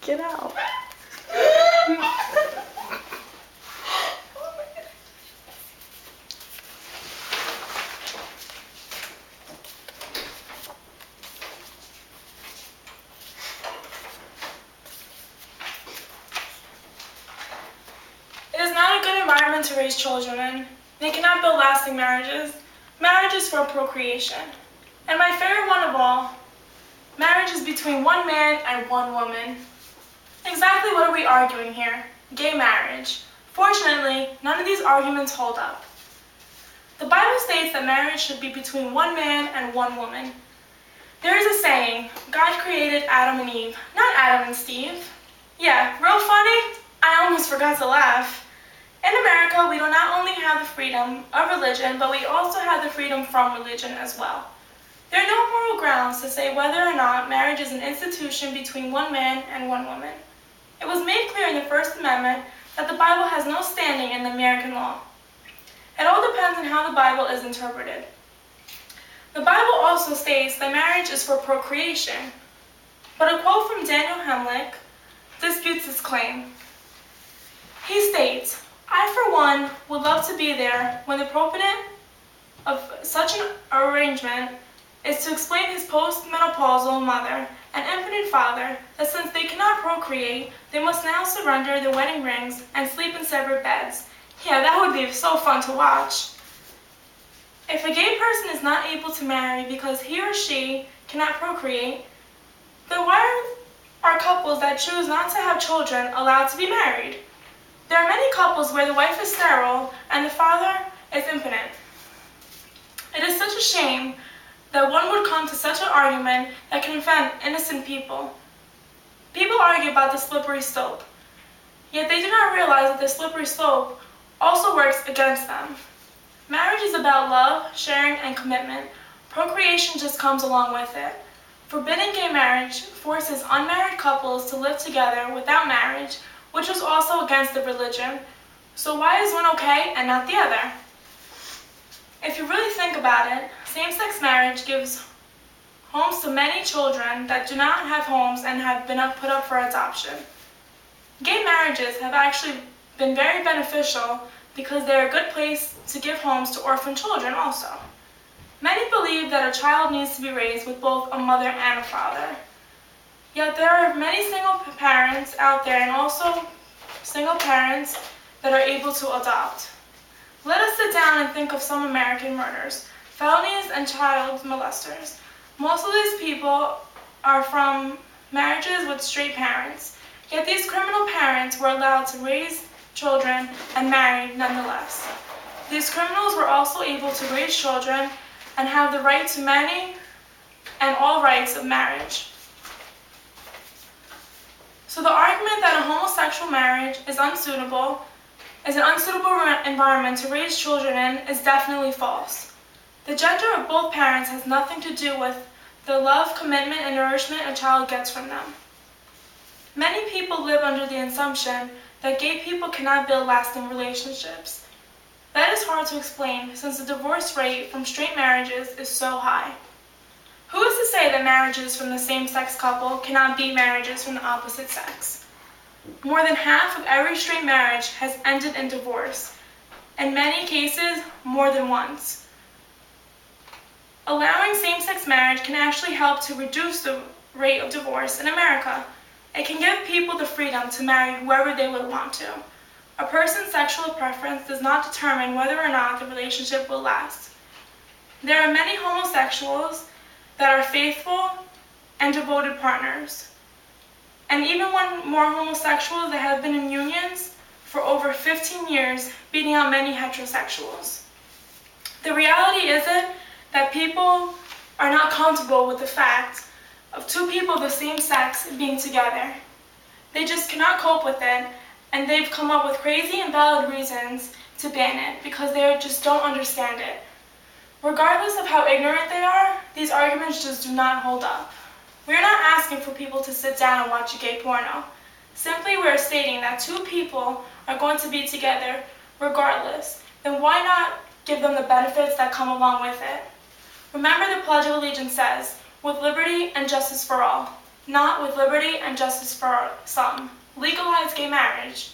Get out. It is not a good environment to raise children in. They cannot build lasting marriages. Marriage is for procreation. And my favorite one of all, marriage is between one man and one woman. Exactly what are we arguing here? Gay marriage. Fortunately, none of these arguments hold up. The Bible states that marriage should be between one man and one woman. There is a saying, God created Adam and Eve, not Adam and Steve. Yeah, real funny? I almost forgot to laugh. In America, we do not only have the freedom of religion, but we also have the freedom from religion as well. There are no moral grounds to say whether or not marriage is an institution between one man and one woman. It was made clear in the First Amendment that the Bible has no standing in the American law. It all depends on how the Bible is interpreted. The Bible also states that marriage is for procreation, but a quote from Daniel Hemlick disputes this claim. He states, I, for one, would love to be there when the proponent of such an arrangement is to explain his post-menopausal mother and infant father that since they cannot procreate, they must now surrender their wedding rings and sleep in separate beds. Yeah, that would be so fun to watch. If a gay person is not able to marry because he or she cannot procreate, then why are couples that choose not to have children allowed to be married? There are many couples where the wife is sterile and the father is impotent. It is such a shame that one would come to such an argument that can offend innocent people. People argue about the slippery slope, yet they do not realize that the slippery slope also works against them. Marriage is about love, sharing, and commitment. Procreation just comes along with it. Forbidding gay marriage forces unmarried couples to live together without marriage, which is also against the religion. So why is one okay and not the other? If you really think about it, same-sex marriage gives homes to many children that do not have homes and have been put up for adoption. Gay marriages have actually been very beneficial because they're a good place to give homes to orphan children also. Many believe that a child needs to be raised with both a mother and a father. Yet there are many single parents out there and also single parents that are able to adopt. Let us sit down and think of some American murders, felonies, and child molesters. Most of these people are from marriages with straight parents, yet these criminal parents were allowed to raise children and marry nonetheless. These criminals were also able to raise children and have the right to many and all rights of marriage. So the argument that a homosexual marriage is an unsuitable environment to raise children in is definitely false. The gender of both parents has nothing to do with the love, commitment, and nourishment a child gets from them. Many people live under the assumption that gay people cannot build lasting relationships. That is hard to explain since the divorce rate from straight marriages is so high. Who is to say that marriages from the same-sex couple cannot beat marriages from the opposite sex? More than half of every straight marriage has ended in divorce, in many cases more than once. Allowing same-sex marriage can actually help to reduce the rate of divorce in America. It can give people the freedom to marry whoever they would want to. A person's sexual preference does not determine whether or not the relationship will last. There are many homosexuals that are faithful and devoted partners, and even more homosexuals that have been in unions for over 15 years, beating out many heterosexuals. The reality isn't that people are not comfortable with the fact of two people of the same sex being together. They just cannot cope with it, and they've come up with crazy and valid reasons to ban it because they just don't understand it. Regardless of how ignorant they are, these arguments just do not hold up. We are not asking for people to sit down and watch a gay porno. Simply we are stating that two people are going to be together regardless. Then why not give them the benefits that come along with it? Remember the Pledge of Allegiance says, with liberty and justice for all. not with liberty and justice for some. Legalize gay marriage.